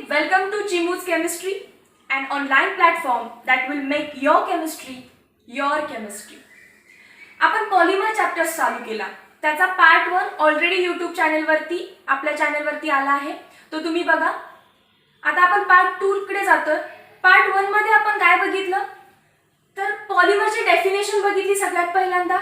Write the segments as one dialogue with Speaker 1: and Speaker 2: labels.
Speaker 1: Welcome to Chimu's Chemistry, an online platform that will make your chemistry your chemistry. आपण polymer chapter चालू केला. त्याचा part 1 already YouTube चॅनलवरती आपल्या चॅनलवरती आला आहे, तो तुम्ही बघा. आता आपण पार्ट 2 कडे जातोय. पार्ट 1 मध्ये आपण काय बघितलं तर पॉलिमरची डेफिनेशन बघितली सगळ्यात पहिल्यांदा.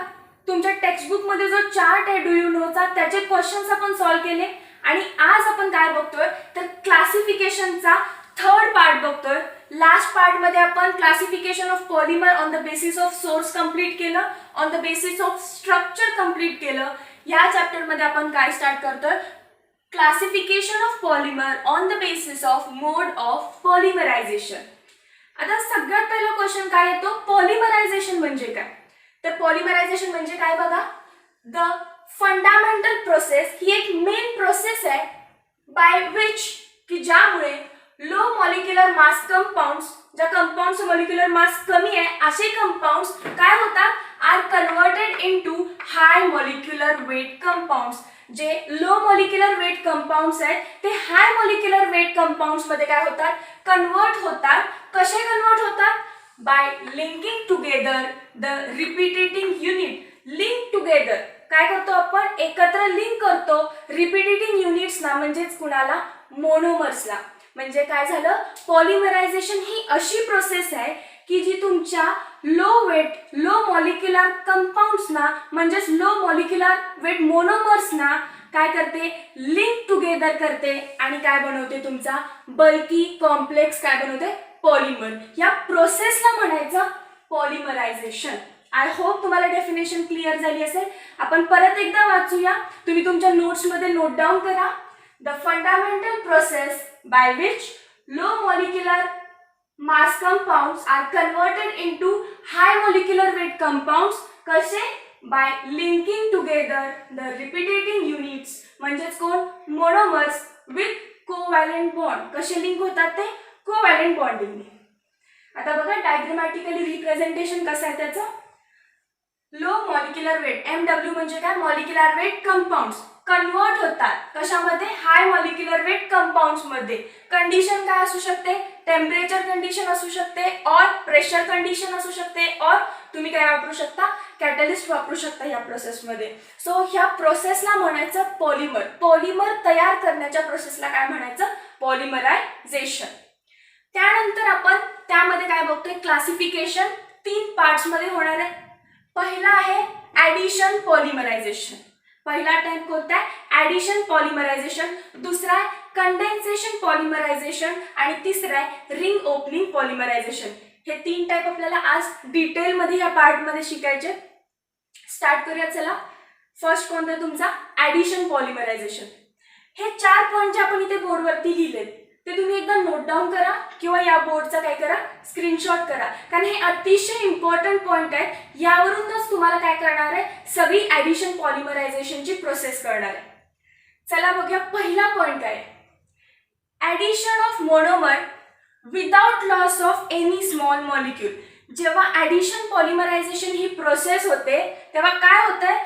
Speaker 1: तुमच्या टेक्स्टबुक मध्ये जो चार्ट आहे डू यू नोचा त्याचे क्वेश्चन्स आपण सॉल्व केले. आणि आज आपण काय बघतोय तर क्लासिफिकेशनचा थर्ड पार्ट बघतोय. लास्ट पार्ट मध्ये आपण classification of polymer on the basis of source complete केलं, on the basis of structure complete केलं. या चॅप्टर मध्ये आपण काय स्टार्ट करतोय classification of polymer on the basis of mode of polymerisation. आता सगळ्यात पहिला क्वेश्चन काय येतो, पॉलिमरायझेशन म्हणजे काय. तर पॉलिमरायझेशन म्हणजे काय बघा, द फंडामेंटल प्रोसेस ही एक मेन प्रोसेस आहे बाय विच की ज्यामुळे लो मॉलिक्युलर मास कंपाऊंड्स, ज्या कंपाऊंड्स मॉलिक्युलर मास कमी आहे असे कंपाऊंड्स काय होतात R converted into high molecular weight compounds. जे लो मॉलिक्युलर वेट कंपाऊंड्स आहेत ते हाय मॉलिक्युलर वेट कंपाऊंड्स मध्ये काय होतात कन्वर्ट होतात. कसे कन्वर्ट होतात bye linking together the repeating unit. Link together काय करतो आपण एकत्र लिंक करतो रिपीटेटिंग युनिट्सना, म्हणजेच कुणाला मोनोमर्सला. म्हणजे काय झालं पॉलिमरायझेशन ही अशी प्रोसेस आहे की जी तुमच्या लो वेट लो मॉलिक्युलर कंपाऊंड्सना म्हणजेच लो मॉलिक्युलर वेट मोनोमर्सना काय करते लिंक टुगेदर करते आणि काय बनवते तुमचा बल्की कॉम्प्लेक्स काय बनवते पॉलिमर. या प्रोसेसला म्हणायचं पॉलिमरायझेशन. आय होप तुम्हाला डेफिनेशन क्लिअर झाली असेल. आपण परत एकदा वाचूया, तुम्ही तुमच्या नोट्स मध्ये नोट डाऊन करा. The fundamental process by which low molecular mass compounds are converted into high molecular weight compounds. कसे by linking together the repeating units म्हणजेच कोण मोनोमर्स विथ कोव्हॅलेंट बॉन्ड. कसे लिंक होतात ते कोव्हॅलेंट बॉन्डिंग. आता बघा diagrammatically representation कसं आहे त्याचं. लो मॉलिक्युलर वेट MW म्हणजे काय मॉलिक्युलर वेट कंपाऊंड्स कन्वर्ट होतात कशामध्ये हाय मॉलिक्युलर वेट कंपाऊंड्स मध्ये. कंडिशन काय असू शकते टेम्परेचर कंडिशन असू शकते और प्रेशर कंडिशन असू शकते और तुम्ही काय वापरू शकता कॅटलिस्ट वापरू शकता या प्रोसेस मध्ये. सो ह्या प्रोसेसला म्हणायचं पॉलिमर. पॉलिमर तयार करण्याच्या प्रोसेसला काय म्हणायचं पॉलिमरायझेशन. त्यानंतर आपण त्यामध्ये काय बघतोय क्लासिफिकेशन 3 पार्ट्स मध्ये होणार आहे. पहिला आहे ऍडिशन पॉलिमरायझेशन. पहिला टाइप कोणता आहे ऍडिशन पॉलिमरायझेशन, दुसरा आहे कंडेन्सेशन पॉलिमरायझेशन आणि तिसरा आहे रिंग ओपनिंग पॉलिमरायझेशन. हे 3 टाइप आपल्याला आज डिटेल मध्ये या पार्ट मध्ये शिकायचे. स्टार्ट करूया चला. फर्स्ट कोणता आहे तुमचा ऍडिशन पॉलिमरायझेशन. हे 4 पॉइंट जे आपण इथे बोर्डवरती लिहिलेत ते तुम्ही एकदा नोट डाऊन करा किंवा या बोर्डचा काय करा स्क्रीनशॉट करा, कारण हे अतिशय इम्पॉर्टंट पॉइंट आहेत. यावरूनच तुम्हाला काय करणार आहे सगळी ऍडिशन पॉलिमरायझेशनची प्रोसेस करणार आहे. चला बघूया पहिला पॉइंट काय addition of monomer without loss of any small molecule. जेव्हा ऍडिशन पॉलिमरायझेशन ही प्रोसेस होते तेव्हा काय होतंय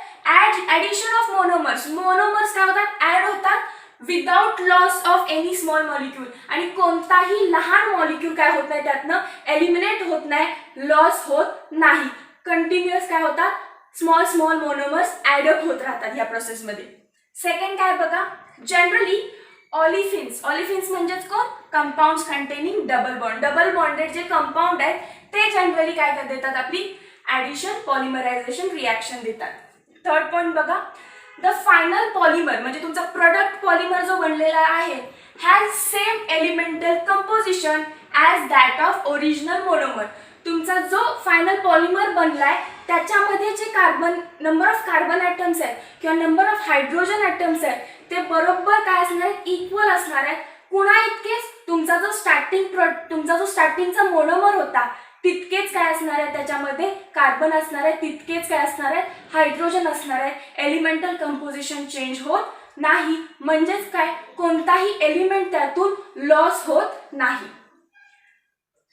Speaker 1: ऍडिशन ऑफ मोनोमर्स. मोनोमर्स काय होतात ऍड होतात without loss of any small molecule. आणि कोणताही लहान मॉलिक्यूल काय होत नाही त्यातनं एलिमिनेट होत नाही, लॉस होत नाही. कंटिन्युअस काय होतात स्मॉल स्मॉल मोनोमर्स ऍडअप होत राहतात या प्रोसेसमध्ये. सेकंड काय बघा जनरली ऑलिफिन्स. ऑलिफिन्स म्हणजेच कोण compounds containing double bond. Double bonded जे कंपाऊंड आहेत ते जनरली काय कर देतात आपली ऍडिशन पॉलिमरायझेशन रिॲक्शन देतात. थर्ड पॉइंट बघा द फायनल पॉलिमर म्हणजे तुमचा प्रोडक्ट पॉलिमर जो बनलेला आहे has same elemental composition as that of original monomer. तुमचा जो फायनल पॉलिमर बनलाय त्याच्यामध्ये जे carbon number of carbon atoms आहेत किंवा नंबर ऑफ हायड्रोजन ॲटम्स आहेत ते बरोबर काय असणार आहेत इक्वल असणार आहेत. कुणा इतकेच तुमचा जो स्टार्टिंगचा मोनोमर होता तितकेच काय असणार आहे त्याच्यामध्ये कार्बन असणार आहे, तितकेच काय असणार आहे हायड्रोजन असणार आहे. एलिमेंटल कंपोजिशन चेंज होत नाही, म्हणजेच काय कोणताही एलिमेंट त्यातून लॉस होत नाही.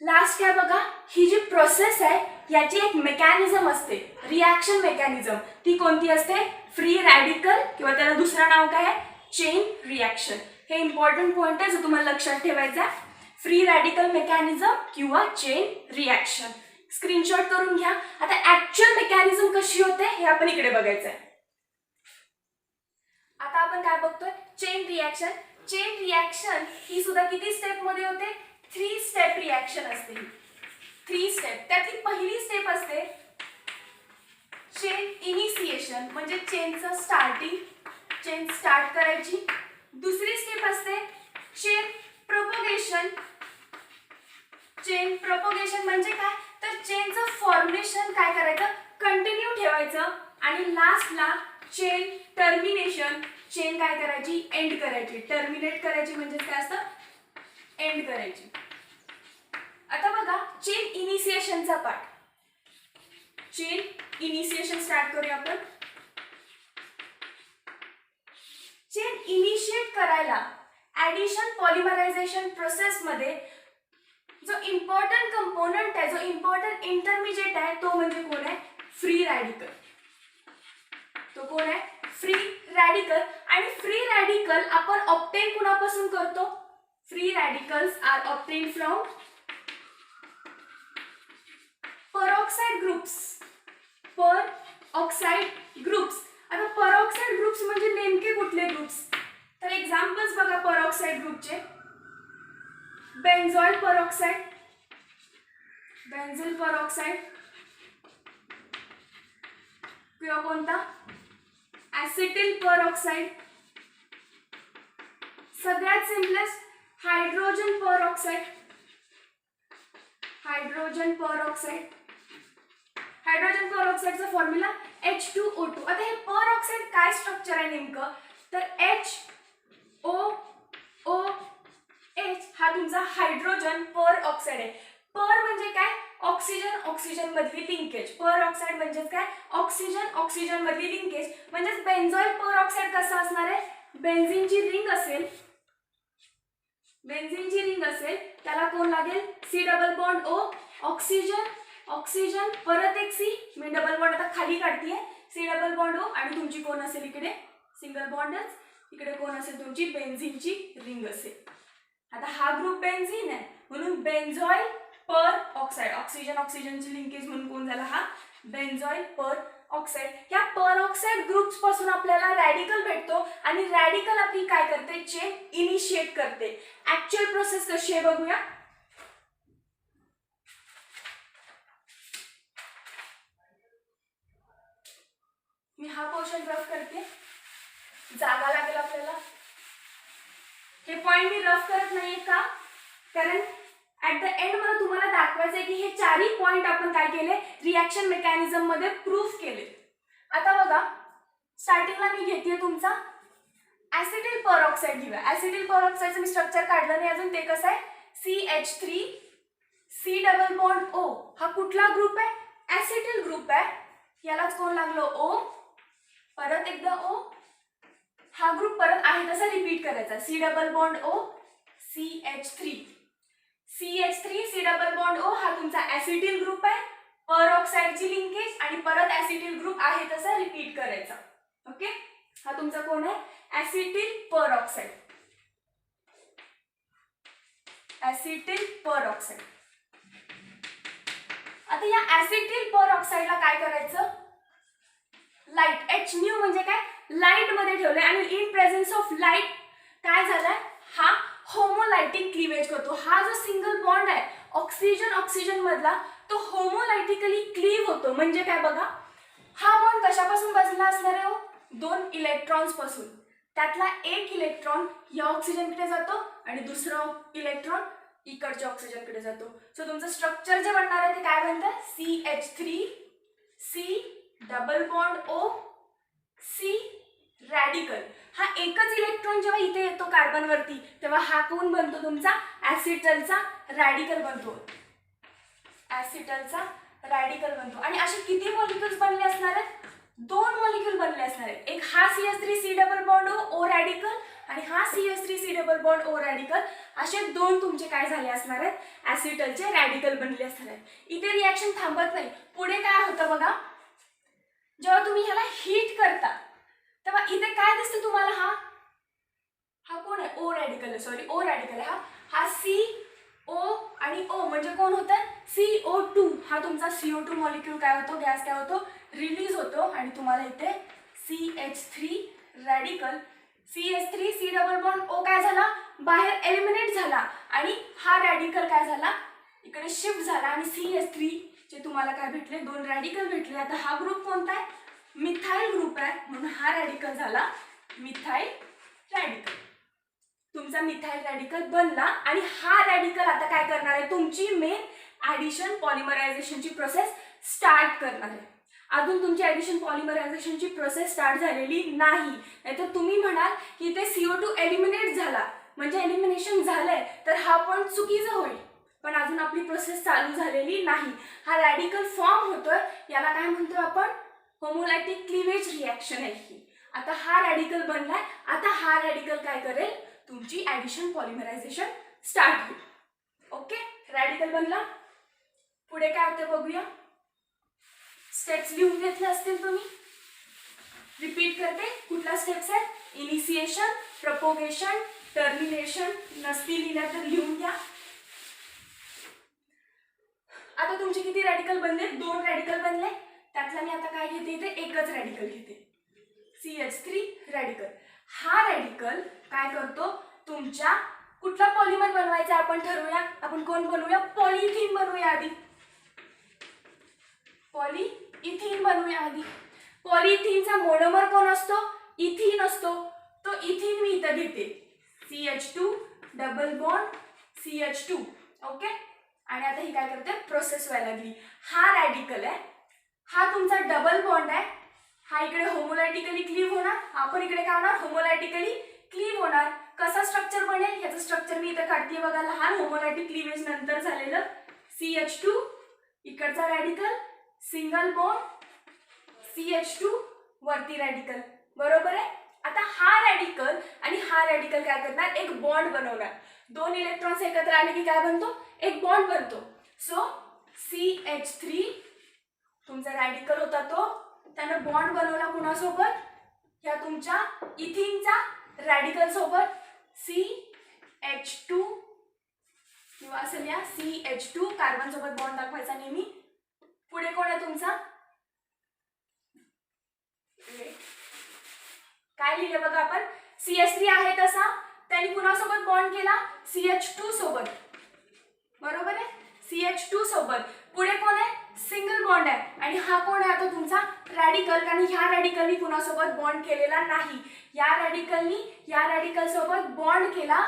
Speaker 1: लास्ट काय बघा ही जी प्रोसेस आहे याची एक मेकॅनिझम असते रिॲक्शन मेकॅनिझम. ती कोणती असते फ्री रॅडिकल किंवा त्याला दुसरं नाव काय आहे चेन रिॲक्शन. हे इम्पॉर्टंट पॉईंट आहे जो तुम्हाला लक्षात ठेवायचा आहे. फ्री रॅडिकल मेकॅनिझम किंवा चेन रिॲक्शन. स्क्रीनशॉट करून घ्या. आता ऍक्च्युअल मेकॅनिझम कशी होते हे आपण इकडे बघायचं आहे. आता आपण काय बघतोय, चेन रिॲक्शन. चेन रिॲक्शन ही सुद्धा किती स्टेप मध्ये होते, 3 स्टेप रिॲक्शन असते. 3 स्टेप. त्यातली पहिली स्टेप असते चेन इनिशिएशन, म्हणजे चेनचं स्टार्टिंग, चेन स्टार्ट करायची. दुसरी स्टेप असते चेन प्रोपगेशन. चेन प्रोपगेशन म्हणजे काय, तर चेनचं फॉर्मेशन काय करायचं, कंटिन्यू ठेवायचं. आणि लास्टला चेन टर्मिनेशन, चेन काय करायची, एंड करायची. टर्मिनेट करायची म्हणजे काय असतं, एंड करायची. आता बघा चेन इनिशिएशनचा पार्ट. चेन इनिशिएशन स्टार्ट करूया आपण. चेन इनिशिएट करायला ऍडिशन पॉलिमरायझेशन प्रोसेस मध्ये जो इम्पॉर्टंट कंपोनंट आहे, जो इम्पॉर्टंट इंटरमिजिएट आहे, तो म्हणजे कोण आहे, फ्री रॅडिकल. तो कोण आहे, फ्री रॅडिकल. आणि फ्री रॅडिकल आपण ऑब्टेन कुणापासून करतो, free radicals are obtain from peroxide groups. peroxide groups. आता peroxide ग्रुप्स म्हणजे नेमके कुठले ग्रुप्स, तर एक्झाम्पल्स बघा peroxide ग्रुपचे. बेन्झॉइल पेरॉक्साइड, बेन्झिल पेरॉक्साइड किंवा कोणता, ऍसिटिल पेरॉक्साइड. सगळ्यात simplest hydrogen peroxide. Hydrogen peroxide. Hydrogen पेरॉक्साइडचा फॉर्म्युला H2O2. आता हे पेरॉक्साइड काय स्ट्रक्चर आहे नेमकं, तर HOOH हा तुमचा हायड्रोजन पर ऑक्साइड आहे. पर म्हणजे काय, ऑक्सिजन ऑक्सिजन मधली लिंकेज. पर ऑक्साइड म्हणजे काय, ऑक्सिजन ऑक्सिजन मधली लिंकेज. म्हणजे बेन्झॉइल पर ऑक्साइड कसा असणार आहे, बेन्झीनची रिंग असेल, बेन्झीनची रिंग असेल, त्याला कोण लागेल, C double bond O, oxygen oxygen परत एक C, मी डबल बॉन्ड आता खाली काढतीये, C डबल बॉन्ड O, आणि तुमची कोण असेल इकडे सिंगल बॉन्डच, इकडे कोण असेल तुमची बेन्झीनची रिंग असेल. आता हा ग्रुप बेन्झीन आहे म्हणून बेन्झॉइल पर ऑक्साइड, ऑक्सिजन ऑक्सिजनची लिंकेज म्हणून कोण झाला, हा बेन्झॉइल पर ऑक्साइड. या पर ऑक्साइड ग्रुप्स पासून आपल्याला रॅडिकल भेटतो आणि रॅडिकल आपली काय करते, चेन इनिशिएट करते. ऍक्च्युअल प्रोसेस कशी आहे बघूया. मी हा पोर्शन रफ करते, जागा लागेल आपल्याला. हे पॉइंट मी रफ करत नाहीये का, कारण ऍट द एंड मला तुम्हाला दाखवायचंय की हे चारही पॉइंट आपण काय केले, रिॲक्शन मेकॅनिझम मध्ये प्रूफ केले. आता बघा स्टार्टिंगला मी घेतेय तुमचा ऍसिटिल पेरॉक्साइड घेऊया. ऍसिटिल पेरॉक्साइडचं मी स्ट्रक्चर काढलं नाही अजून, ते कसं आहे, CH3 C double bond O. हा कुठला ग्रुप आहे, ऍसिटिल ग्रुप आहे. यालाच कोण लागलो, O, परत एकदा O. हा ग्रुप परत आहे तसा रिपीट करायचा, C double bond O CH3 CH3 C double bond O. हा तुमचा ऍसिटिल ग्रुप आहे, पेरॉक्साइडची लिंकेज, आणि परत ऍसिटिल ग्रुप आहे तसा रिपीट करायचा. ओके, हा तुमचा कोण आहे, ऍसिटिल पेरॉक्साइड. ऍसिटिल पेरॉक्साइड. आता या ऍसिटिल पेरॉक्साइडला काय करायचं, लाईट H न्यू म्हणजे काय, लाईट मध्ये ठेवलंय, आणि इन प्रेझेन्स ऑफ लाईट काय झालंय, हा होमोलायटिक क्लीवेज करतो. हा जो सिंगल बॉन्ड आहे ऑक्सिजन ऑक्सिजन मधला, तो होमोलायटिकली क्लीव होतो. म्हणजे काय बघा, हा बॉन्ड कशापासून बसला असणार आहे, 2 इलेक्ट्रॉन्स पासून. त्यातला एक इलेक्ट्रॉन या ऑक्सिजनकडे जातो आणि दुसरा इलेक्ट्रॉन इकडच्या ऑक्सिजनकडे जातो. सो तुमचं स्ट्रक्चर जे बनणार आहे ते काय बनतं, CH3 C double bond O C radical. हा एकच इलेक्ट्रॉन जेव्हा इथे येतो कार्बन वरती, तेव्हा हा कोण बनतो, तुमचा ऍसिटलचा रॅडिकल बनतो. ऍसिटलचा रॅडिकल बनतो. आणि असे किती मॉलिक्युल्स बनले असणार आहेत, 2 मॉलिक्युल बनले असणार आहेत. एक हा CH3 C double bond O radical, आणि हा CH3 C double bond O radical. असे 2 तुमचे काय झाले असणार आहेत, ऍसिटलचे रॅडिकल बनले असणार आहेत. इथे रिॲक्शन थांबत नाही, पुढे काय होतं बघा, जेव्हा तुम्ही ह्याला हीट करता तेव्हा इथे काय दिसतं तुम्हाला, हा कोण आहे, ओ रॅडिकल आहे, सॉरी ओ रॅडिकल आहे हा सी ओ आणि ओ म्हणजे कोण होतं, CO2. हा तुमचा CO2 मॉलिक्यूल काय होतो, गॅस काय होतो, रिलीज होतो आणि तुम्हाला इथे CH3 radical, CH3 C double bond O काय झाला, बाहेर एलिमिनेट झाला आणि हा रॅडिकल काय झाला, इकडे शिफ्ट झाला आणि CH3 चे तुम्हाला काय भेटले, 2 रॅडिकल भेटले. आता हा ग्रुप कोणता आहे, मिथाइल ग्रुप आहे, म्हणून हा रॅडिकल झाला मिथाइल रॅडिकल. तुमचा मिथाइल रॅडिकल बनला आणि हा रॅडिकल आता काय करणार आहे, तुमची मेन ॲडिशन पॉलिमरायझेशनची प्रोसेस स्टार्ट करणार आहे. अजून तुमची ॲडिशन पॉलिमरायझेशनची प्रोसेस स्टार्ट झालेली नाही. नाहीतर तुम्ही म्हणाल की ते CO2 एलिमिनेट झाला म्हणजे एलिमिनेशन झालंय तर हा पण चुकीचं होईल, पण अजून आपली प्रोसेस चालू झालेली नाही. हा रॅडिकल फॉर्म होतोय, याला काय म्हणतो आपण, होमोलॅटिक क्लीवेज रिॲक्शन आहे ही. आता हा रॅडिकल बनलाय, आता हा रॅडिकल काय करेल, तुमची ॲडिशन पॉलिमरायझेशन स्टार्ट होईल. ओके, रॅडिकल बनला. पुढे काय होतं बघूया. स्टेप्स लिहून घेतले असतील तुम्ही, रिपीट करते. कुठला स्टेप्स आहेत, इनिशिएशन, प्रपोगेशन, टर्मिनेशन. नसती लिहिल्या तर लिहून घ्या. आता तुमचे किती रॅडिकल बनले, 2 रॅडिकल बनले. त्यातला मी आता काय घेते, इथे एकच रॅडिकल घेते, CH3 रॅडिकल. हा रॅडिकल काय करतो, तुमच्या कुठला पॉलिमर बनवायचा आपण ठरवूया. आपण कोण बनवूया, पॉलिइथिन बनवूया आधी. पॉलिइथिन बनवूया आधी. पॉलिइथिनचा मोनोमर कोण असतो, इथिन असतो. तो इथिन मी इथं घेते, CH2 double bond CH2. Okay, आणि आता ही काय करते, प्रोसेस व्हायला लागली. हा रॅडिकल आहे, हा तुमचा डबल बॉन्ड आहे, हा इकडे होमोलॅटिकली क्लीव्ह होणार, आपण इकडे काय होणार, होमोलॅटिकली क्लीव्ह होणार. कसा स्ट्रक्चर बनेल, याचं स्ट्रक्चर मी इथे काढते बघा, लहान होमोलॅटिक क्लीवेज नंतर झालेलं. CH2 इकडचा रॅडिकल, सिंगल बॉन्ड CH2 वरती रॅडिकल, बरोबर आहे. आता हा रॅडिकल आणि हा रॅडिकल काय करणार, एक बॉन्ड बनवणार. 2 इलेक्ट्रॉन्स एकत्र आले की काय बनतो, एक बॉन्ड बनतो. सो CH3 तुमचा रॅडिकल होता तो, त्यानं बॉन्ड बनवला कुणासोबत, ह्या तुमच्या इथिनचा रॅडिकल सोबत, CH2 किंवा असेल या CH2 कार्बन सोबत बॉन्ड दाखवायचा नेहमी. पुढे कोण आहे तुमचा, काय लिहिले बघा आपण, CH3 आहे तसा, त्यांनी कुणासोबत बॉन्ड केला, CH2 सोबत, बरोबर आहे, CH2 सोबत. पुढे कोण आहे, सिंगल बॉन्ड आहे, आणि हा कोण आहे आता तुमचा रॅडिकल, कारण ह्या रॅडिकलनी कुणासोबत बॉन्ड केलेला नाही. या रॅडिकलनी या रॅडिकल सोबत बॉन्ड केला,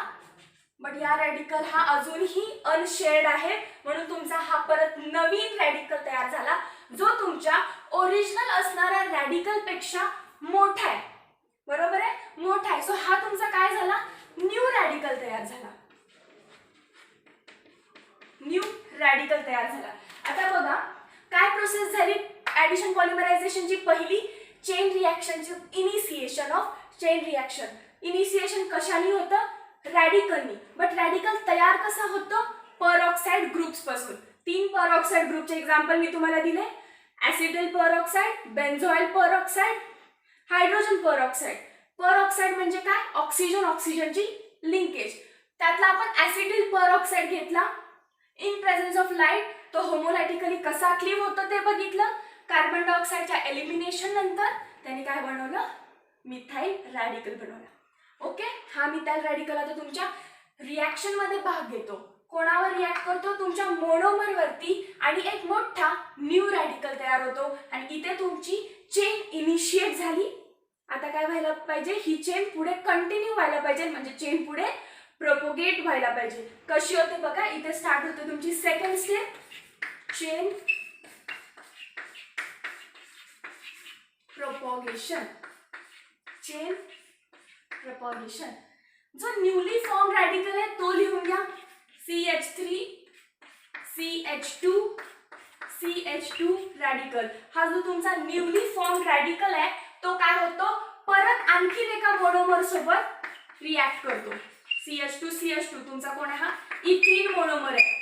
Speaker 1: बट या रॅडिकल हा अजूनही अनशेअर्ड आहे, म्हणून तुमचा हा परत नवीन रॅडिकल तयार झाला, जो तुमच्या ओरिजिनल असणाऱ्या रॅडिकल पेक्षा मोठा आहे, बरोबर आहे, मोठा आहे. सो हा तुमचा काय झाला, न्यू रॅडिकल तयार झाला, न्यू रॅडिकल तयार झाला. आता बघा काय प्रोसेस झाली ॲडिशन पॉलिमरायझेशनची, पहिली चेन रिॲक्शनची, initiation of chain reaction. Initiation कशाने होतं, रॅडिकलनी, बट रॅडिकल तयार कसा होतो, परऑक्साइड ग्रुप्स पासून. 3 परऑक्साइड ग्रुपचे एक्झाम्पल मी तुम्हाला दिले, acetyl peroxide, benzoyl peroxide, hydrogen peroxide. Peroxide म्हणजे काय, ऑक्सिजन ऑक्सिजनची लिंकेज. त्यातला आपण ॲसिटाइल परऑक्साइड घेतला, इन प्रेझेन्स ऑफ लाईट तो होमोलॅटिकली कसा क्लीव्ह होतो ते बघितलं. कार्बन डायऑक्साइडच्या एलिमिनेशन नंतर त्यांनी काय बनवलं, मिथाइल रॅडिकल बनवला. ओके, हा मिथाइल रॅडिकल आता तुमच्या रिॲक्शन मध्ये भाग घेतो. कोणावर रिॲक्ट करतो, तुमच्या मोनोमर वरती, आणि एक मोठा न्यू रॅडिकल तयार होतो, आणि इथे तुमची चेन इनिशिएट झाली. आता काय व्हायला पाहिजे, ही चेन पुढे कंटिन्यू व्हायला पाहिजे, म्हणजे चेन पुढे प्रोपोगेट व्हायला पाहिजे. कशी होते बघा, इथे स्टार्ट होते तुमची second step, chain propagation, chain propagation. जो न्यूली फॉर्म रॅडिकल आहे तो लिहून घ्या, CH3 CH2 CH2 रॅडिकल. हा जो तुमचा न्यूली फॉर्म रॅडिकल आहे तो काय होतो, परत आणखी एका मोनोमर सोबत रिॲक्ट करतो. CH2 CH2 तुमचा कोण आहे, हा इथिन मोनोमर आहे.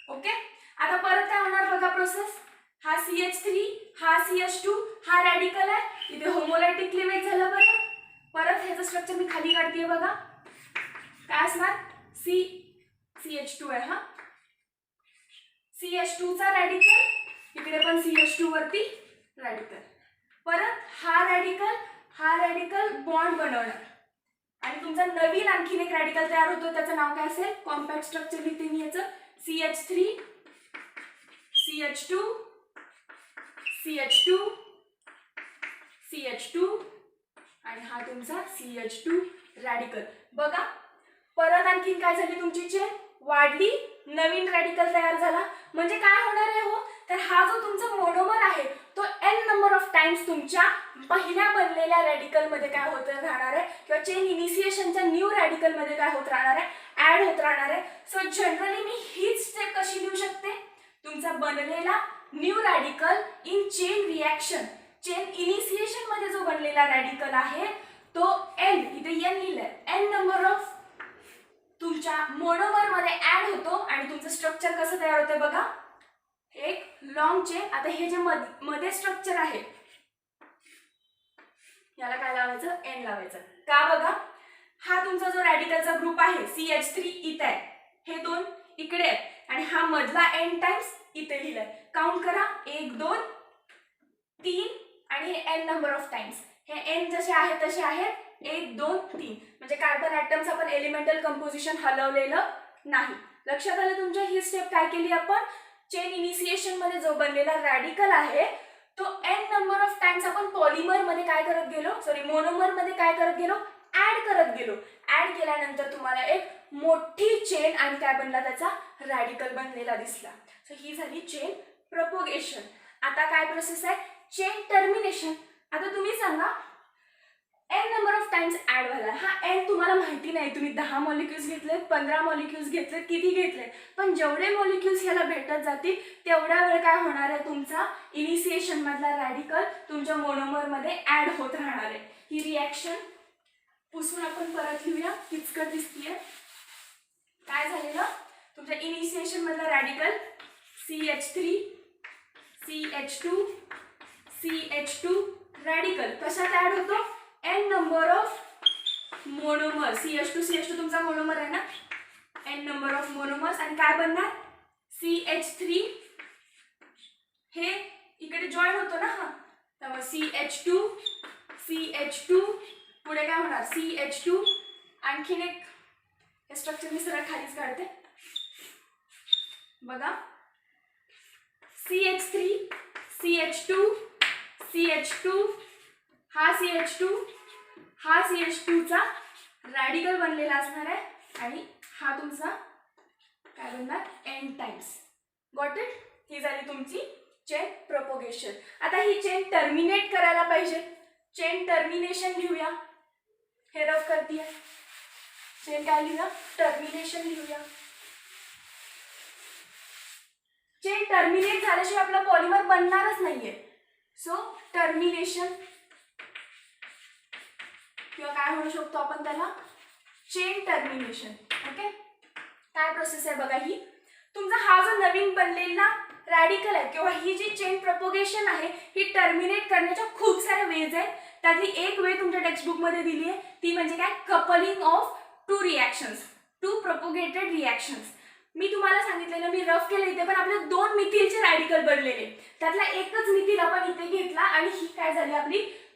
Speaker 1: ओके, आता परत काय होणार बघा प्रोसेस, हा CH3 हा CH2 हा रॅडिकल आहे, इथे होमोलॅटिक क्लीवेज झालं. परत ह्याचं स्ट्रक्चर मी खाली काढते बघा, काय असणार CH2 आहे हा. CH2 चा रॅडिकल, इकडे पण CH2 वरती रॅडिकल. परत हा रॅडिकल बॉन्ड बनवणार आणि तुमचा नवीन आणखीन एक रॅडिकल तयार होतो. त्याचं नाव काय असेल? कॉम्पॅक्ट स्ट्रक्चर लिहिते मी याचं. CH3 CH2 CH2 CH2 आणि हा तुमचा CH2 रॅडिकल. बघा परत आणखीन काय झाली, तुमची चेन वाढली, नवीन रॅडिकल तयार झाला. म्हणजे काय होणार आहे हो, तर हा जो तुमचा मोनोमर आहे तो n नंबर ऑफ टाइम्स तुमच्या पहिल्या बनलेल्या रॅडिकल मध्ये काय होत राहणार आहे, किंवा चेन इनिशिएशनच्या न्यू रॅडिकल मध्ये काय होत राहणार आहे, ऍड होत राहणार आहे. सो जनरली मी हीच स्टेप कशी लिहू शकते, तुमचा बनलेला new radical in chain reaction, chain initiation मध्ये जो बनलेला रॅडिकल आहे तो n, इथे n लिहिलंय, n नंबर ऑफ तुमच्या मोनोमर मध्ये ऍड होतो आणि तुमचं स्ट्रक्चर कसं तयार होतं बघा. एक लॉंग चेन. आता हे जे मध्ये स्ट्रक्चर आहे याला काय लावायचं, n लावायचं. का बघा, हा तुमचा जो रॅडिकलचा ग्रुप आहे CH3 इथे आहे, हे दोन इकडे आहेत आणि हा मधला n टाइम्स इथे लिहिलाय. काउंट करा, 1 2 3 आणि हे n नंबर ऑफ टाइम्स. हे n जसे आहेत तसे आहेत, 1 2 3. म्हणजे कार्बन ॲटम्स आपण एलिमेंटल कंपोजिशन हलवलेलं नाही. लक्षात आलं तुमच्या? ही स्टेप काय केली आपण, चेन इनिशिएशन मध्ये जो बनलेला रॅडिकल आहे तो n नंबर ऑफ टाइम्स आपण पॉलिमर मध्ये काय करत गेलो, मोनोमर मध्ये काय करत गेलो, ऍड करत गेलो. ऍड केल्यानंतर तुम्हाला एक मोठी चेन आणि काय बनला, त्याचा रॅडिकल बनलेला दिसला. सो ही झाली चेन प्रपोगेशन. आता काय प्रोसेस आहे, चेन टर्मिनेशन. आता तुम्ही सांगा, n number of times add व्हायला, हा n तुम्हाला माहिती नाही, तुम्ही 10 मॉलिक्युल्स घेतलेत, 15 मॉलिक्युल्स घेतलेत, किती घेतलेत, पण जेवढे मॉलिक्युल्स ह्याला भेटत जातील तेवढ्या वेळ काय होणार आहे, तुमचा इनिशिएशन मधला रॅडिकल तुमच्या मोनोमर मध्ये ऍड होत राहणार आहे. ही रिॲक्शन पुसून आपण परत लिहूया, किचकट दिसतीये. काय झालेलं, तुमच्या इनिशिएशन मधला radical CH3 CH2 CH2 radical कशात ऍड होतो, n number of monomer. CH2 तुमचा मोनोमर आहे ना, n नंबर ऑफ मोनोमर्स आणि काय बनणार, CH3 हे इकडे जॉईन होतो ना हा, त्यामुळे CH2 पुढे काय होणार, CH2. आणखीन एक हे स्ट्रक्चर मी सरळ खालीच काढते बघा. CH3 CH2 CH2 हा CH2 हा CH2 चा रॅडिकल बनलेला असणार आहे आणि हा तुमचा काय बनणार, n टाइम्स. Got it? ही झाली तुमची चेन प्रोपोगेशन. आता ही चेन टर्मिनेट करायला पाहिजे, चेन टर्मिनेशन लिहूया. हे रफ करतीये, चेन काय लिहूया, टर्मिनेशन लिहूया. चेन टर्मिनेट झाल्याशिवाय आपला पॉलिमर बनणारच नाहीये. सो टर्मिनेशन किंवा काय म्हणू शकतो आपण त्याला, चेन टर्मिनेशन. ओके, काय प्रोसेस आहे बघा. ही तुमचा हा जो नवीन बनलेला रॅडिकल आहे किंवा ही जी चेन प्रपोगेशन आहे ही टर्मिनेट करण्याच्या खूप साऱ्या वेज आहेत. त्यातली एक वे तुमच्या टेक्स्टबुक मध्ये दिली आहे, ती म्हणजे काय, coupling of two reactions, two propagated reactions. मी तुम्हाला सांगितलेलं, मी रफ केलं इथे, पण आपले 2 मिथिलचे रॅडिकल बनलेले, त्यातला एकच मिथिल आपण इथे घेतला आणि ही काय झाली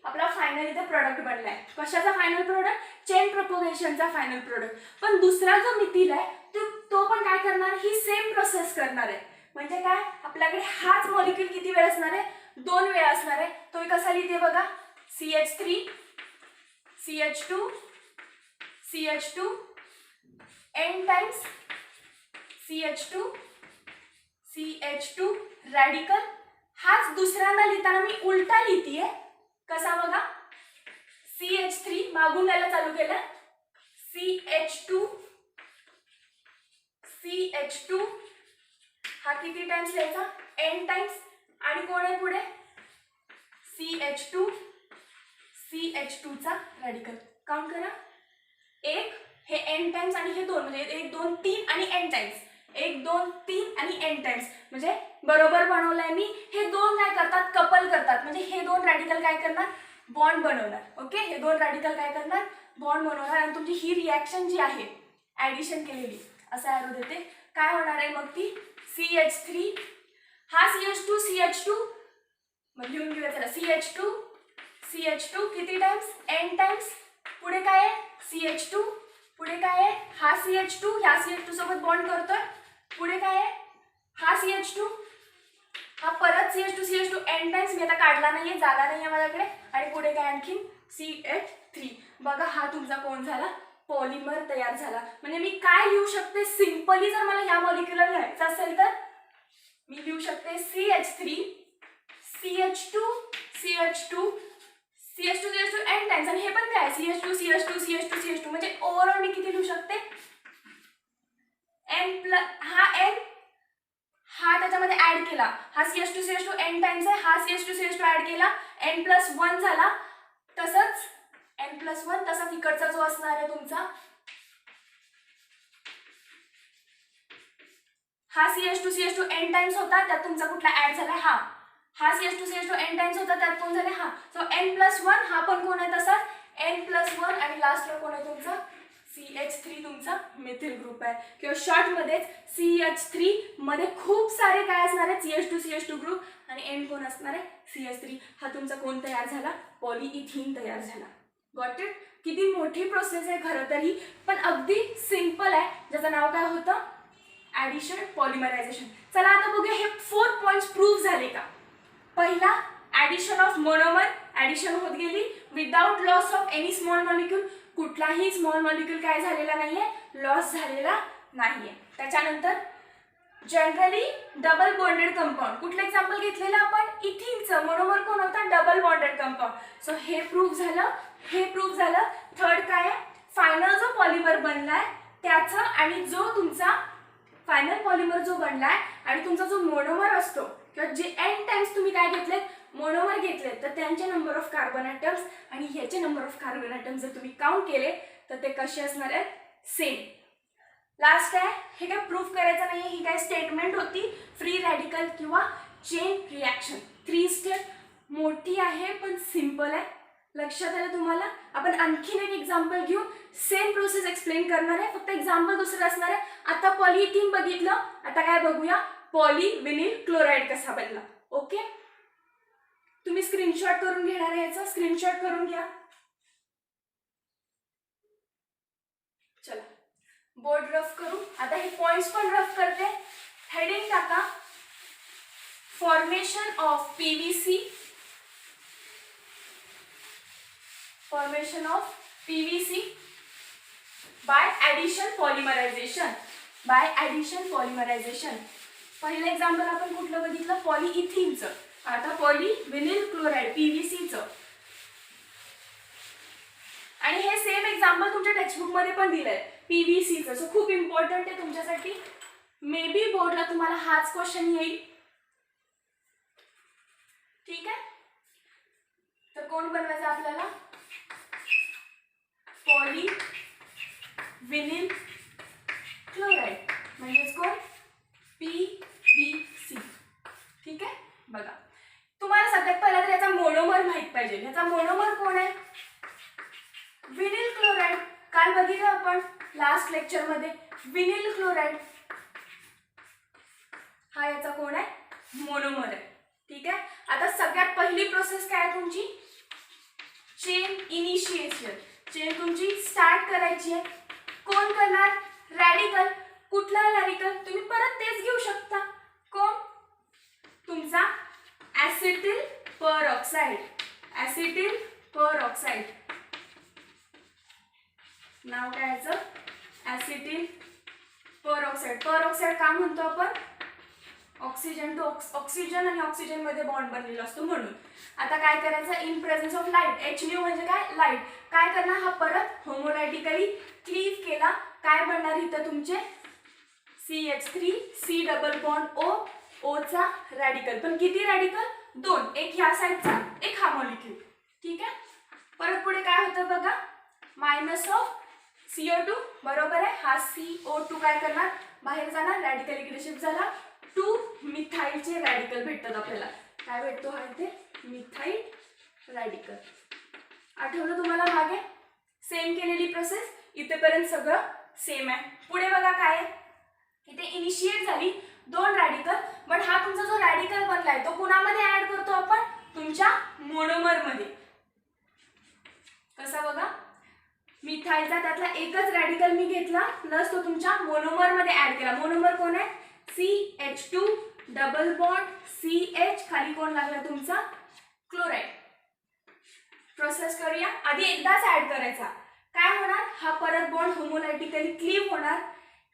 Speaker 1: आपला फायनल इथे प्रोडक्ट बनलाय. कशाचा फायनल प्रोडक्ट, चेन प्रपोगेशनचा फायनल प्रोडक्ट. पण दुसरा जो मिथिल आहे तो पण काय करणार, ही सेम प्रोसेस करणार आहे. म्हणजे काय, आपल्याकडे हाच मॉलिक्यूल किती वेळ असणार आहे, 2 वेळा असणार आहे. तो कसा लिहिते बघा, CH3 CH2 CH2 n times CH2 CH2 radical. हाच दुसऱ्यांदा लिहिताना मी उलटा लिहितीये. कसा बघा, CH3 मागून लिहायला चालू केलं, CH2 CH2 हा किती टाइम्स लिहायचा, n टाइम्स. आणि कोण आहे पुढे, CH2 CH2 चा रॅडिकल. काउंट करा, 1 हे n टाइम्स आणि हे 2, म्हणजे 1 2 3 आणि n टाइम्स, 1 2 3 आणि n टाइम्स. म्हणजे बरोबर बनवलंय मी. हे 2 काय करतात, कपल करतात. म्हणजे हे 2 रॅडिकल काय करणार, बॉन्ड बनवणार. ओके, हे 2 रॅडिकल काय करणार, बॉन्ड बनवणार. आणि तुमची ही रिॲक्शन जी आहे ॲडिशन केलेली असा ॲरो देते. काय होणार आहे मग ती CH3 हा CH2 CH2 मग लिहून घेऊया चला CH2 किती टाइम्स n टाइम्स. पुढे काय आहे CH2 पुढे काय आहे हा CH2 ह्या CH2 सोबत बॉन्ड करतोय. पुढे काय आहे हा CH2 हा परत CH2 n टाइम्स मी आता काढला नाहीये जागा नाहीये माझ्याकडे. आणि पुढे काय आणखी CH3. बघा हा तुमचा कोण झाला पॉलिमर तयार झाला. म्हणजे मी काय लिहू शकते सिंपली जर मला ह्या मॉलिक्युलर लिहायचं असेल तर मी लिहू शकते CH3 CH2 n टाइम्स. आणि हे पण काय CH2 म्हणजे ओव्हरऑल मी किती लिहू शकते n हा त्याच्यामध्ये ऍड केला हा CH2 n टाइम्स आहे. हा CH2 ऍड केला n+1 झाला. तसंच n+1 तसाच इकडचा जो असणार आहे तुमचा हा CH2 n टाइम्स होता त्यात तुमचा कुठला ऍड झाला हा CH2 n टाइम्स होता त्यात कोण झाले हा. सो n+1 हा पण कोण आहे तसाच n+1 आणि लास्टला कोण आहे तुमचा CH3 तुमचा मिथिल ग्रुप आहे. किंवा शॉर्ट मध्ये CH3 मध्ये खूप सारे काय असणार आहे CH2 ग्रुप आणि n कोण असणार आहे CH3. हा तुमचा कोण तयार झाला पॉलीइथीन तयार झाला. Got it. किती मोठी प्रोसेस आहे खरं तरी पण अगदी सिंपल आहे. ज्याचं नाव काय होतं ॲडिशन पॉलिमरायझेशन. चला आता बघूया हे 4 पॉइंट्स प्रूव्ह झाले का. पहिला ॲडिशन ऑफ मोनोमर ॲडिशन होत गेली without loss of any small molecule. कुठलाही स्मॉल मॉलिक्यूल काय झालेला नाहीये लॉस झालेला नाहीये. त्याच्यानंतर जनरली डबल बॉन्डेड कंपाऊंड कुठलं एक्झाम्पल घेतलेलं आपण इथिनचं मोनोमर कोण होता डबल बॉन्डेड कंपाऊंड. सो हे प्रूव्ह झालं. थर्ड काय आहे फायनल जो पॉलिमर बनलाय त्याचं आणि जो तुमचा फायनल पॉलिमर जो बनलाय आणि तुमचा जो मोनोमर असतो किंवा जे n टाइम्स तुम्ही काय घेतलेत मोनोमर घेतलेत तर त्यांचे नंबर ऑफ कार्बन ॲटम्स आणि ह्याचे नंबर ऑफ कार्बन ॲटम्स जर तुम्ही काउंट केले तर ते कसे असणार आहेत सेम. लास्ट आहे हे काय प्रूफ करायचं नाही ही काय स्टेटमेंट होती फ्री रॅडिकल किंवा चेन रिॲक्शन. 3 स्टेप मोठी आहे पण सिंपल आहे. लक्षात आलं तुम्हाला. आपण आणखीन एक एक्झाम्पल घेऊन सेम प्रोसेस एक्सप्लेन करणार आहे फक्त एक्झाम्पल दुसरं असणार आहे. आता पॉलिइथीन बघितलं आता काय बघूया पॉलीविनिल क्लोराईड कसा बनला. ओके तुम्ही स्क्रीनशॉट करून घेणार आहे याचा स्क्रीनशॉट करून घ्या. चला बोर्ड रफ करू. आता हे पॉइंट्स पण रफ करते. हेडिंग टाका formation of PVC by addition polymerisation. पहिलं एक्झाम्पल आपण कुठलं बघितलं पॉलीइथीनचं. आता पॉलीविनिल क्लोराईड PVCचं. आणि हे सेम एक्झाम्पल तुमच्या टेक्स्टबुक मध्ये पण दिलंय PVCचं. सो खूप इम्पॉर्टंट आहे तुमच्यासाठी. मे बी बोर्डला तुम्हाला हाच क्वेश्चन येईल. ठीक आहे तर कोण बनवायचं आपल्याला पॉलीविनिल क्लोराईड म्हणजेच कोण PVC. ठीक आहे बघा तुम्हाला सगळ्यात पहिला तर याचा मोनोमर माहित पाहिजे. याचा मोनोमर कोण आहे विनिल क्लोराईड. काल बघितलं आपण लास्ट लेक्चर मध्ये विनिल क्लोराईड हा याचा कोण आहे मोनोमर आहे. ठीक आहे आता सगळ्यात पहिली प्रोसेस काय आहे तुमची चेन इनिशिएशन. चेन तुमची स्टार्ट करायची आहे. कोण करणार रॅडिकल. कुठला रॅडिकल तुम्ही परत तेच घेऊ शकता कोण तुमचा ॲसिटिल परऑक्साईड. नाव काय याचं ॲसिटिल परऑक्साईड. परऑक्साईड का म्हणतो आपण ऑक्सिजन टू ऑक्सिजन आणि ऑक्सिजन मध्ये बॉन्ड बनलेला असतो म्हणून. आता काय करायचं in presence of light Hν म्हणजे काय लाईट. काय करणार हा परत होमोरॅडिकली क्लीव केला. काय बनणार इथं तुमचे CH3 C double bond O चा रॅडिकल. पण किती रॅडिकल 2 एक ह्या साईडचा एक हा मॉलिक्यूल. ठीक आहे परत पुढे काय होतं बघा मायनस ऑफ CO2 बरोबर आहे. हा CO2 काय करणार बाहेर जाणार रॅडिकल इकडे शिफ्ट झाला 2 मिथाईलचे रॅडिकल भेटतात आपल्याला. काय भेटतो हा इथे मिथाईल रॅडिकल. आठवलं तुम्हाला मागे सेम केलेली प्रोसेस इथेपर्यंत सगळं सेम आहे. पुढे बघा काय आहे, इथे इनिशिएट झाली 2 रॅडिकल, बट हा तुमचा जो रॅडिकल बनलाय तो कुणामध्ये ऍड करतो आपण, तुमच्या मोनोमर मध्ये. कसा बघा, मिथाईलचा त्यातला एकच रॅडिकल मी घेतला प्लस तो तुमच्या मोनोमर मध्ये ऍड केला. मोनोमर कोण आहे, CH2 डबल बॉन्ड CH, खाली कोण लागला तुमचा क्लोराईड. प्रोसेस करूया. आधी एकदाच ऍड करायचा. काय होणार, हा परत बॉन्ड होमोलायटिकली क्लीव्ह होणार,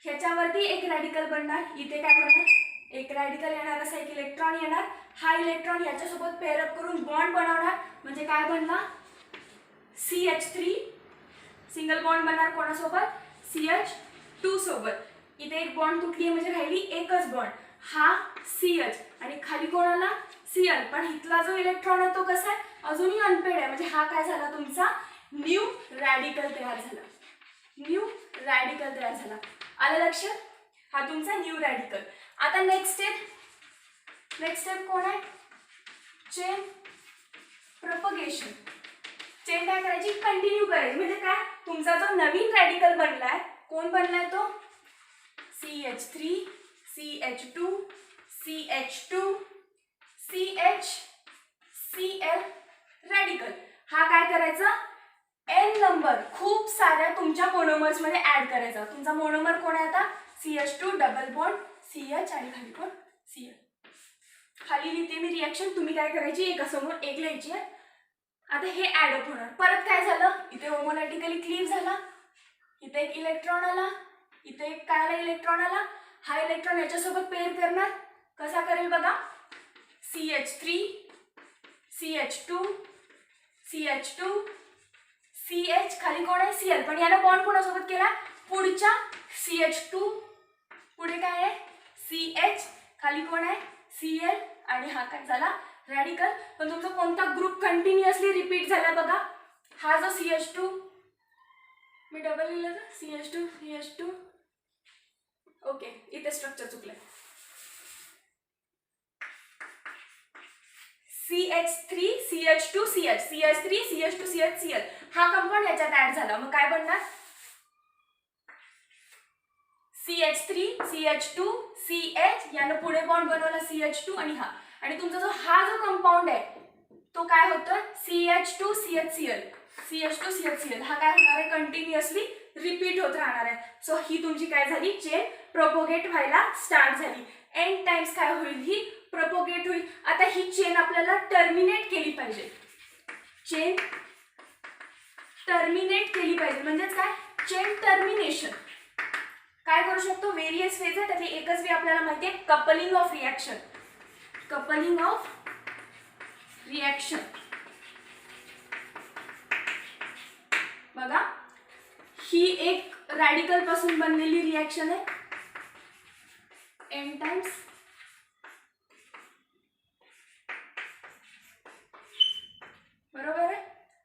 Speaker 1: ह्याच्यावरती एक रॅडिकल बनणार, इथे काय होणार, एक रॅडिकल येणार, असा एक इलेक्ट्रॉन येणार, हा इलेक्ट्रॉन याच्यासोबत पेअरअप करून बॉन्ड बनवणार, म्हणजे काय बनणार CH3 सिंगल बॉन्ड बनणार कोणासोबत, CH2 सोबत. इथे एक बॉन्ड तुटली म्हणजे राहिली एकच बॉन्ड, हा CH आणि खाली कोणाला Cl, पण इथला जो इलेक्ट्रॉन आहे तो कसा आहे, अजूनही अनपेड आहे, म्हणजे हा काय झाला तुमचा न्यू रॅडिकल तयार झाला. न्यू रॅडिकल तयार झाला. आलं लक्षात, हा तुमचा न्यू रॅडिकल. आता नेक्स्ट स्टेप कोण आहे, चेन प्रोपगेशन. चेन काय करायची, कंटिन्यू करायची. म्हणजे काय, तुमचा जो नवीन रॅडिकल बनलाय, कोण बनलाय तो CH3 CH2 CH2 CH Cl radical. हा काय करायचा, n नंबर खूप साऱ्या तुमच्या मोनोमर्स मध्ये ऍड करायचा. तुमचा मोनोमर कोण आहे आता, CH2 डबल बॉन्ड CH आणि खाली कोण Cl. खाली लिहिते मी रिएक्शन, तुम्ही काय करायची, एकासमोर एक लिहायची आहे. आता हे ऍड अप होणार. परत काय झालं, इथे होमोलायटिकली क्लीव्ह झाला, इथे एक इलेक्ट्रॉन आला, इथे एक काय आला इलेक्ट्रॉन आला, हा इलेक्ट्रॉन याच्यासोबत पेअर करणार. कसा करेल बघा, CH3 CH2 CH2 CH, खाली कोण आहे Cl, पण याला बॉन्ड कोणासोबत केला, पुढच्या CH2, पुढे काय आहे CH, खाली कोण आहे Cl आणि हा काय झाला रॅडिकल. पण तुमचा कोणता ग्रुप कंटिन्युअसली रिपीट झाला बघा, हा जो CH2, मी डबल लिहिलं ना, CH2 ओके, इथे स्ट्रक्चर चुकलंय. CH3 CH2 CH, CH3 CH2 CH Cl, हा कंपाऊंड याच्यात ऍड झाला. मग काय बनणार, CH3 CH2 CH, यानं पुढे बॉन्ड बनवला CH2 आणि हा, आणि तुमचा जो कंपाऊंड आहे तो काय होतं CH2 CH Cl, CH2 CH Cl, हा काय होणार आहे, कंटिन्युअसली रिपीट होत राहणार आहे. सो ही तुमची काय झाली, चेन प्रोपोगेट व्हायला स्टार्ट झाली. एन टाइम्स काय होईल, ही प्रोपोगेट होईल. आता ही चेन आपल्याला टर्मिनेट केली पाहिजे. चेन टर्मिनेट केली पाहिजे म्हणजेच काय, चेन टर्मिनेशन. काय करू शकतो, वेरियस फेज आहे, त्यातली एकच वे आपल्याला माहिती आहे, coupling of reaction. Coupling of reaction बघा, ही एक रॅडिकल पासून बनलेली रिएक्शन आहे, एन टाइम्स बरोबर आहे.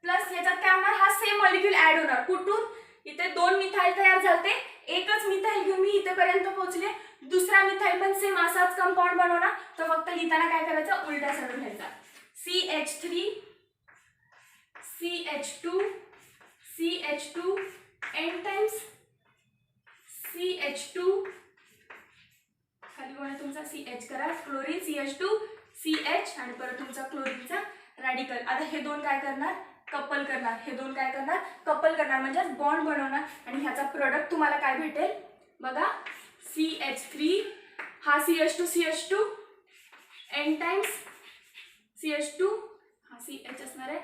Speaker 1: प्लस याच्यात काय होणार, हा सेम मॉलिक्यूल ऍड होणार. कुठून, इथे 2 मिथाइल तयार झालते, एकच मिथाइल घेऊन मी इथेपर्यंत पोहोचले, दुसरा मिथाइल पण सेम असाच कंपाऊंड बनवणार. तर फक्त लिहिताना काय करायचं, उलटा सरळ लिहायचा. CH3 CH2 CH2 n times CH2, खाली कोण आहे तुमचा CH करा, क्लोरीन CH2 CH आणि परत तुमचा क्लोरीनचा रॅडिकल. आता हे दोन काय करणार, कपल करणार. हे दोन काय करणार, कपल करणार, म्हणजे बॉन्ड बनवणार आणि ह्याचा प्रोडक्ट तुम्हाला काय भेटेल बघा, CH3, हा CH2 CH2 n times CH2, हा CH असणार आहे,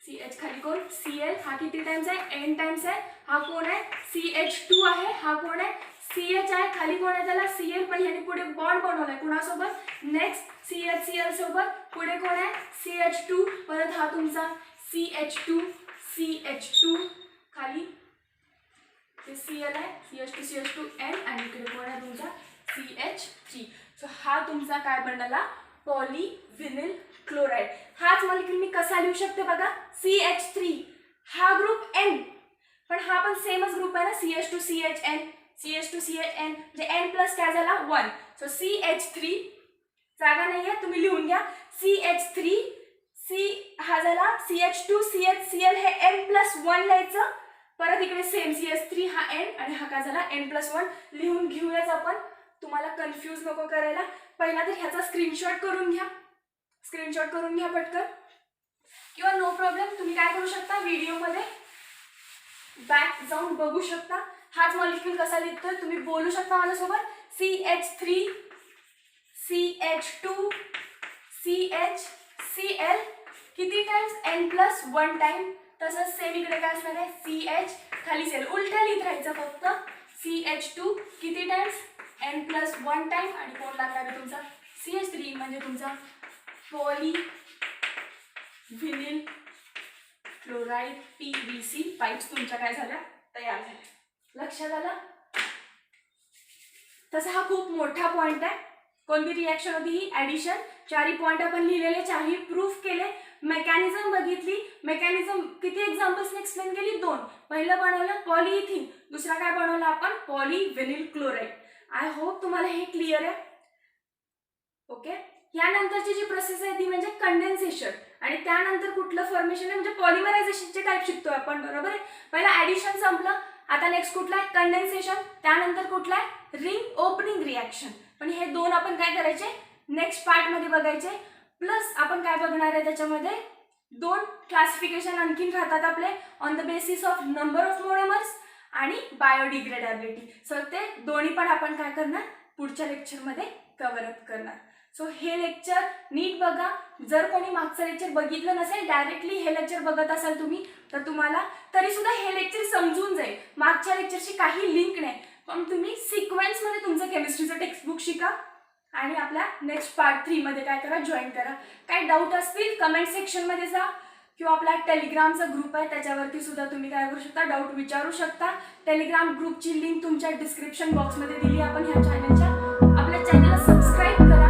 Speaker 1: CH खाली कोण Cl, हा किती टाइम्स आहे, n टाइम्स आहे, हा कोण आहे CH2 आहे, हा कोण आहे CH आहे, खाली कोण आहे त्याला Cl, पण ह्याने पुढे बॉन्ड बनवलाय कुणासोबत, नेक्स्ट CHCl सोबत, पुढे कोण आहे CH2, परत हा तुमचा CH2 खाली Cl आहे, CH2n आणि इकडे कोण आहे तुमचा CHG. सो हा तुमचा काय बनला, पॉलीविनिल क्लोराइड. हाच मॉलिक्यूल मी कसा लिहू शकते बघा, CH3, हा ग्रुप N, पण हा पण सेमच ग्रुप आहे ना, CH2CHN म्हणजे N प्लस काय झाला 1. सो CH3, जागा नाही आहे तुम्ही लिहून घ्या, CH3 हा झाला CH2 CHCl, हे N+1 लिहायचं परत इकडे सेम CS3 हा n आणि हा काय झाला n+1 लिहून घेऊयाच आपण. तुम्हाला कन्फ्यूज नको करायला. पहिला तर ह्याचा स्क्रीनशॉट करून घ्या. स्क्रीनशॉट करून घ्या पटकन, किंवा नो प्रॉब्लेम तुम्ही काय करू शकता, व्हिडिओमध्ये बॅक जाऊन बघू शकता. हाच मॉलिक्यूल कसा लिहितोय तुम्ही बोलू शकता माझ्यासोबत. CH3 CH2 CHCl किती टाइम्स n+1 टाइम. तसंच सेम इकडे काय असणार आहे, CH खाली सेल उलट्या लिहित राहायचं फक्त. CH2 किती टाइम्स n+1 टाइम आणि कोण लागणार आहे तुमचा CH3 म्हणजे तुमचा poly vinyl chloride PVC pipes तुमच्या काय झाल्या, तयार झाल्या. लक्षात आलं. तसा हा खूप मोठा पॉइंट आहे. कोणती रिॲक्शन होती ही, ॲडिशन. चारही पॉइंट आपण लिहिलेले, चारही प्रूफ केले, मेकॅनिझम बघितली. मेकॅनिझम किती एक्झाम्पल्सने एक्सप्लेन केली, 2. पहिलं बनवलं पॉलिइथिन, दुसरा काय बनवलं आपण, poly vinyl chloride. I hope तुम्हाला हे क्लिअर आहे. ओके. यानंतरची जी प्रोसेस आहे ती म्हणजे कंडेन्सेशन, आणि त्यानंतर कुठलं फॉर्मेशन आहे म्हणजे पॉलिमरायझेशनचे टाईप शिकतोय आपण, बरोबर आहे. पहिला ॲडिशन संपलं, आता नेक्स्ट कुठला आहे कंडेन्सेशन, त्यानंतर कुठला आहे रिंग ओपनिंग रिॲक्शन. पण हे 2 आपण काय करायचे नेक्स्ट पार्टमध्ये बघायचे. प्लस आपण काय बघणार आहे त्याच्यामध्ये 2 क्लासिफिकेशन आणखीन राहतात आपले, on the basis of number of monomers आणि बायोडिग्रेडेबिलिटी. सो ते दोन्ही पण आपण काय करणार पुढच्या लेक्चरमध्ये कव्हर अप करणार. सो हे लेक्चर नीट बघा. जर कोणी मागचं लेक्चर बघितलं नसेल, डायरेक्टली हे लेक्चर बघत असाल तुम्ही, तर तुम्हाला तरीसुद्धा हे लेक्चर समजून जाईल. मागच्या लेक्चरची काही लिंक नाही, पण तुम्ही सिक्वेन्समध्ये तुमचं केमिस्ट्रीचं टेक्स्टबुक शिका आणि आपल्या नेक्स्ट पार्ट 3 मध्ये काय करा, जॉईन करा. काही डाऊट असतील कमेंट सेक्शनमध्ये जा, किंवा आपला टेलिग्रामचा ग्रुप आहे त्याच्यावरती सुद्धा तुम्ही काय करू शकता, डाऊट विचारू शकता. टेलिग्राम ग्रुपची लिंक तुमच्या डिस्क्रिप्शन बॉक्समध्ये दिली आपण ह्या चॅनलच्या. आपल्या चॅनलला सबस्क्राईब करा.